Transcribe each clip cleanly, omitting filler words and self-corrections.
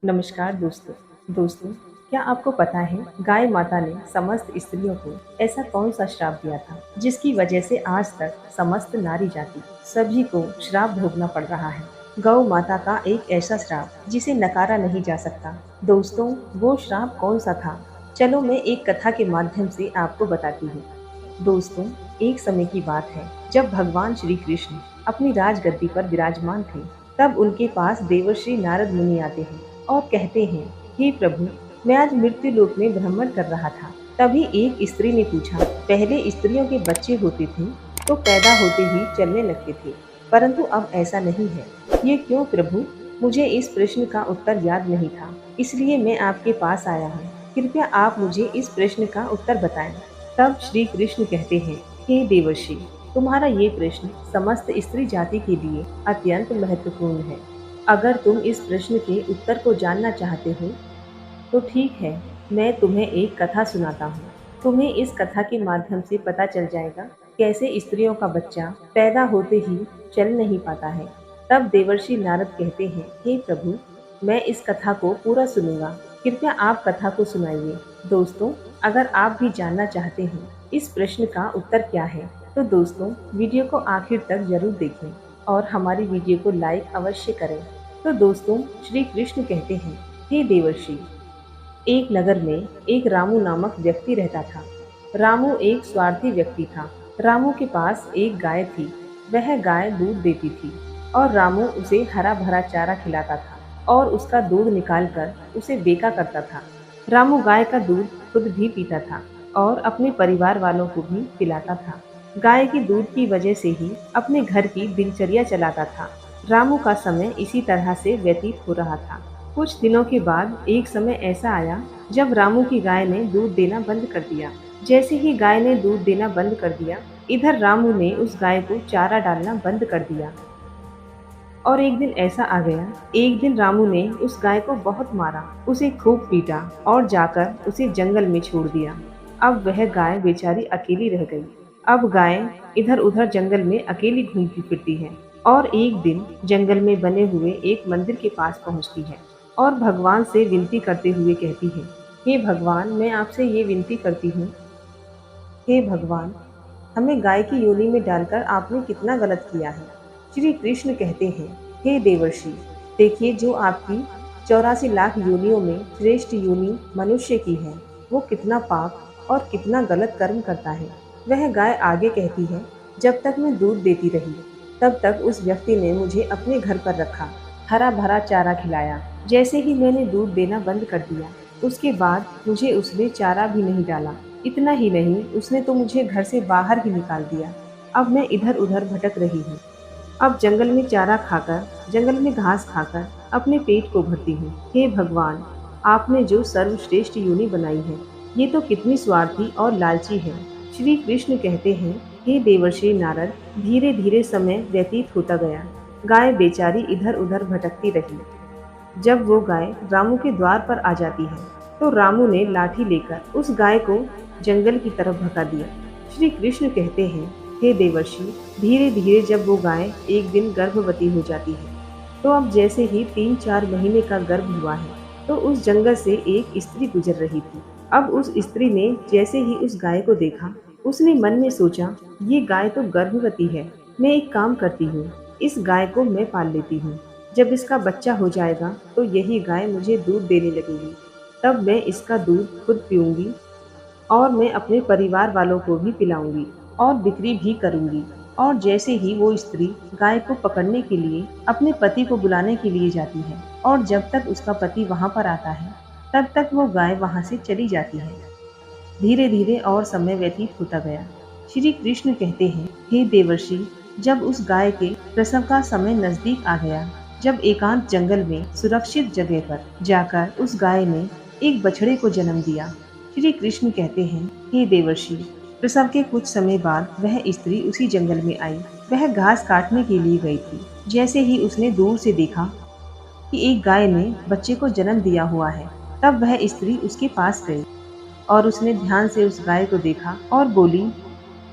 नमस्कार दोस्तों। दोस्तों, क्या आपको पता है गाय माता ने समस्त स्त्रियों को ऐसा कौन सा श्राप दिया था जिसकी वजह से आज तक समस्त नारी जाति सभी को श्राप भोगना पड़ रहा है। गौ माता का एक ऐसा श्राप जिसे नकारा नहीं जा सकता। दोस्तों, वो श्राप कौन सा था? चलो मैं एक कथा के माध्यम से आपको बताती हूँ। दोस्तों, एक समय की बात है जब भगवान श्री कृष्ण अपनी राजगद्दी पर विराजमान थे। तब उनके पास देवर्षि नारद मुनि आते हैं और कहते हैं, हे प्रभु, मैं आज मृत्यु लोक में भ्रमण कर रहा था। तभी एक स्त्री ने पूछा, पहले स्त्रियों के बच्चे होते थे तो पैदा होते ही चलने लगते थे, परंतु अब ऐसा नहीं है। ये क्यों प्रभु? मुझे इस प्रश्न का उत्तर याद नहीं था, इसलिए मैं आपके पास आया हूँ। कृपया आप मुझे इस प्रश्न का उत्तर बताएं। तब श्री कृष्ण कहते हैं, हे देवर्षि, तुम्हारा ये प्रश्न समस्त स्त्री जाति के लिए अत्यंत महत्वपूर्ण है। अगर तुम इस प्रश्न के उत्तर को जानना चाहते हो तो ठीक है, मैं तुम्हें एक कथा सुनाता हूँ। तुम्हें इस कथा के माध्यम से पता चल जाएगा कैसे स्त्रियों का बच्चा पैदा होते ही चल नहीं पाता है। तब देवर्षि नारद कहते हैं, हे प्रभु, मैं इस कथा को पूरा सुनूंगा, कृपया आप कथा को सुनाइए। दोस्तों, अगर आप भी जानना चाहते हैं इस प्रश्न का उत्तर क्या है, तो दोस्तों वीडियो को आखिर तक जरूर देखें और हमारी वीडियो को लाइक अवश्य करें। तो दोस्तों, श्री कृष्ण कहते हैं, हे देवर्षि, एक नगर में एक रामू नामक व्यक्ति रहता था। रामू एक स्वार्थी व्यक्ति था। रामू के पास एक गाय थी। वह गाय दूध देती थी और रामू उसे हरा भरा चारा खिलाता था और उसका दूध निकालकर उसे बेचा करता था। रामू गाय का दूध खुद भी पीता था और अपने परिवार वालों को भी पिलाता था। गाय के दूध की वजह से ही अपने घर की दिनचर्या चलाता था। रामू का समय इसी तरह से व्यतीत हो रहा था। कुछ दिनों के बाद एक समय ऐसा आया जब रामू की गाय ने दूध देना बंद कर दिया। जैसे ही गाय ने दूध देना बंद कर दिया, इधर रामू ने उस गाय को चारा डालना बंद कर दिया। और एक दिन ऐसा आ गया, एक दिन रामू ने उस गाय को बहुत मारा, उसे खूब पीटा और जाकर उसे जंगल में छोड़ दिया। अब वह गाय बेचारी अकेली रह गई। अब गाय इधर उधर जंगल में अकेली घूमती फिरती है और एक दिन जंगल में बने हुए एक मंदिर के पास पहुंचती है और भगवान से विनती करते हुए कहती है, हे भगवान, मैं आपसे ये विनती करती हूँ, हे भगवान, हमें गाय की योनि में डालकर आपने कितना गलत किया है। श्री कृष्ण कहते हैं, हे देवर्षि, देखिए, जो आपकी 84 लाख योनियों में श्रेष्ठ योनि मनुष्य की है, वो कितना पाप और कितना गलत कर्म करता है। वह गाय आगे कहती है, जब तक मैं दूध देती रही तब तक उस व्यक्ति ने मुझे अपने घर पर रखा, हरा भरा चारा खिलाया। जैसे ही मैंने दूध देना बंद कर दिया, उसके बाद मुझे उसने चारा भी नहीं डाला। इतना ही नहीं, उसने तो मुझे घर से बाहर ही निकाल दिया। अब मैं इधर उधर भटक रही हूँ। अब जंगल में चारा खाकर, जंगल में घास खाकर अपने पेट को भरती हूँ। हे भगवान, आपने जो सर्वश्रेष्ठ योनि बनाई है, ये तो कितनी स्वार्थी और लालची है। श्री कृष्ण कहते हैं, हे देवर्षि नारद, धीरे धीरे समय व्यतीत होता गया। गाय बेचारी इधर उधर भटकती रही। जब वो गाय रामू के द्वार पर आ जाती है तो रामू ने लाठी लेकर उस गाय को जंगल की तरफ भगा दिया। श्री कृष्ण कहते हैं, हे देवर्षि, धीरे धीरे जब वो गाय एक दिन गर्भवती हो जाती है, तो अब जैसे ही 3-4 महीने का गर्भ हुआ है, तो उस जंगल से एक स्त्री गुजर रही थी। अब उस स्त्री ने जैसे ही उस गाय को देखा, उसने मन में सोचा, ये गाय तो गर्भवती है, मैं एक काम करती हूँ, इस गाय को मैं पाल लेती हूँ। जब इसका बच्चा हो जाएगा तो यही गाय मुझे दूध देने लगेगी। तब मैं इसका दूध खुद पीऊंगी और मैं अपने परिवार वालों को भी पिलाऊंगी और बिक्री भी करूंगी। और जैसे ही वो स्त्री गाय को पकड़ने के लिए अपने पति को बुलाने के लिए जाती है और जब तक उसका पति वहां पर आता है, तब तक वो गाय वहां से चली जाती है। धीरे धीरे और समय व्यतीत होता गया। श्री कृष्ण कहते हैं, हे देवर्षि, जब उस गाय के प्रसव का समय नजदीक आ गया, जब एकांत जंगल में सुरक्षित जगह पर जाकर उस गाय ने एक बछड़े को जन्म दिया। श्री कृष्ण कहते हैं, हे देवर्षि, प्रसव के कुछ समय बाद वह स्त्री उसी जंगल में आई। वह घास काटने के लिए गई थी। जैसे ही उसने दूर से देखा कि एक गाय ने बच्चे को जन्म दिया हुआ है, तब वह स्त्री उसके पास गई और उसने ध्यान से उस गाय को देखा और बोली,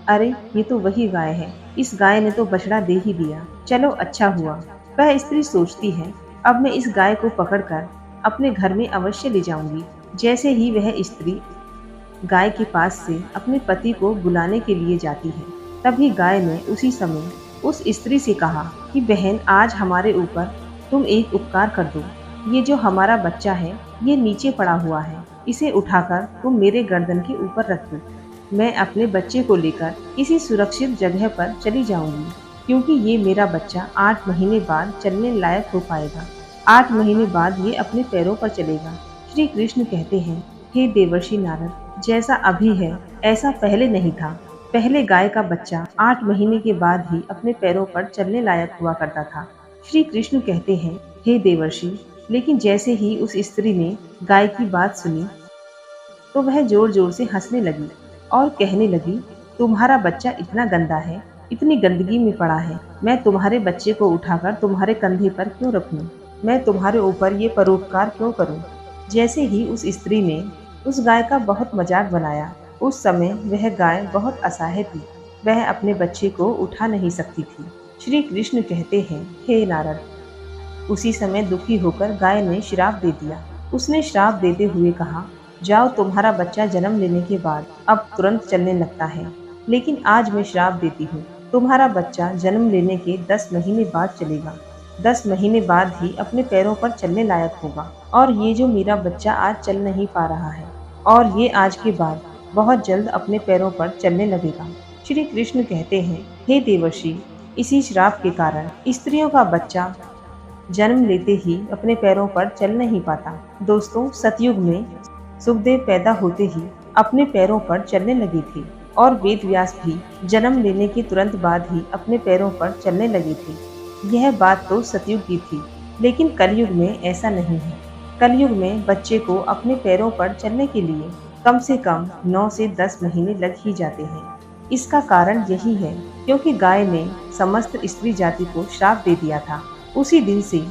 अरे, ये तो वही गाय है, इस गाय ने तो बछड़ा दे ही दिया, चलो अच्छा हुआ। वह स्त्री सोचती है, अब मैं इस गाय को पकड़कर अपने घर में अवश्य ले जाऊंगी। जैसे ही वह स्त्री गाय के पास से अपने पति को बुलाने के लिए जाती है, तभी गाय ने उसी समय उस स्त्री से कहा कि बहन, आज हमारे ऊपर तुम एक उपकार कर दो। ये जो हमारा बच्चा है, ये नीचे पड़ा हुआ है, इसे उठाकर तुम मेरे गर्दन के ऊपर रख दो। मैं अपने बच्चे को लेकर किसी सुरक्षित जगह पर चली जाऊंगी, क्योंकि ये मेरा बच्चा 8 महीने बाद चलने लायक हो पाएगा। 8 महीने बाद ये अपने पैरों पर चलेगा। श्री कृष्ण कहते हैं, हे देवर्षि नारद, जैसा अभी है ऐसा पहले नहीं था। पहले गाय का बच्चा 8 महीने के बाद ही अपने पैरों पर चलने लायक हुआ करता था। श्री कृष्ण कहते हैं, हे देवर्षि, लेकिन जैसे ही उस स्त्री ने गाय की बात सुनी तो वह जोर जोर से हंसने लगी और कहने लगी, तुम्हारा बच्चा इतना गंदा है, इतनी गंदगी में पड़ा है, मैं तुम्हारे बच्चे को उठाकर तुम्हारे कंधे पर क्यों रखूं? मैं तुम्हारे ऊपर ये परोपकार क्यों करूं? जैसे ही उस स्त्री ने उस गाय का बहुत मजाक बनाया, उस समय वह गाय बहुत असहाय थी। वह अपने बच्चे को उठा नहीं सकती थी। श्री कृष्ण कहते हैं, हे नारद, उसी समय दुखी होकर गाय ने श्राप दे दिया। उसने श्राप देते हुए कहा, जाओ, तुम्हारा बच्चा जन्म लेने के बाद अब तुरंत चलने लगता है, लेकिन आज मैं श्राप देती हूँ, तुम्हारा बच्चा जन्म लेने के 10 महीने बाद चलेगा। 10 महीने बाद ही अपने पैरों पर चलने लायक होगा। और ये जो मेरा बच्चा आज चल नहीं पा रहा है, और ये आज के बाद बहुत जल्द अपने पैरों पर चलने लगेगा। श्री कृष्ण कहते हैं, हे देवर्षि, इसी श्राप के कारण स्त्रियों का बच्चा जन्म लेते ही अपने पैरों पर चल नहीं पाता। दोस्तों, सतयुग में सुखदेव पैदा होते ही अपने पैरों पर चलने लगे थे, और वेद व्यास भी जन्म लेने के तुरंत बाद ही अपने पैरों पर चलने लगे थे। यह बात तो सतयुग की थी, लेकिन कलयुग में ऐसा नहीं है। कलयुग में बच्चे को अपने पैरों पर चलने के लिए कम से कम 9 से 10 महीने लग ही जाते हैं। इसका कारण यही है क्योंकि गाय ने समस्त स्त्री जाति को श्राप दे दिया था। उसी दिन से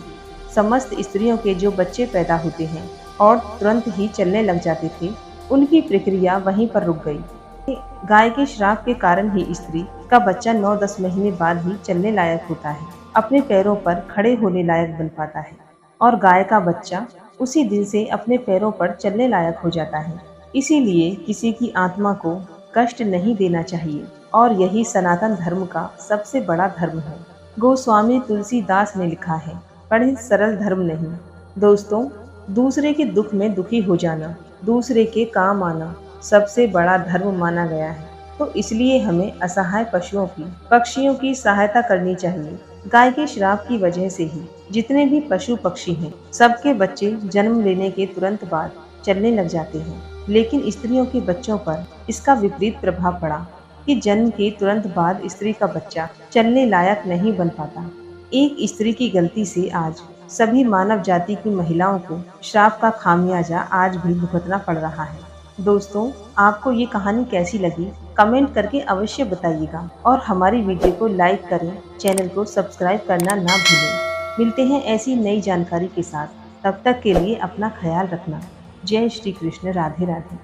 समस्त स्त्रियों के जो बच्चे पैदा होते हैं और तुरंत ही चलने लग जाते थे, उनकी प्रक्रिया वहीं पर रुक गई। गाय के श्राप के कारण ही स्त्री का बच्चा 9-10 महीने बाद ही चलने लायक होता है, अपने पैरों पर खड़े होने लायक बन पाता है, और गाय का बच्चा उसी दिन से अपने पैरों पर चलने लायक हो जाता है। इसीलिए किसी की आत्मा को कष्ट नहीं देना चाहिए, और यही सनातन धर्म का सबसे बड़ा धर्म है। गोस्वामी तुलसीदास ने लिखा है, बड़े सरल धर्म नहीं। दोस्तों, दूसरे के दुख में दुखी हो जाना, दूसरे के काम आना सबसे बड़ा धर्म माना गया है। तो इसलिए हमें असहाय पशुओं की, पक्षियों की सहायता करनी चाहिए। गाय के श्राप की वजह से ही जितने भी पशु पक्षी हैं, सबके बच्चे जन्म लेने के तुरंत बाद चलने लग जाते हैं। लेकिन स्त्रियों के बच्चों पर इसका विपरीत प्रभाव पड़ा कि जन्म के तुरंत बाद स्त्री का बच्चा चलने लायक नहीं बन पाता। एक स्त्री की गलती से आज सभी मानव जाति की महिलाओं को श्राप का खामियाजा आज भी भुगतना पड़ रहा है। दोस्तों, आपको ये कहानी कैसी लगी कमेंट करके अवश्य बताइएगा, और हमारी वीडियो को लाइक करें, चैनल को सब्सक्राइब करना ना भूलें। मिलते हैं ऐसी नई जानकारी के साथ, तब तक के लिए अपना ख्याल रखना। जय श्री कृष्ण, राधे राधे।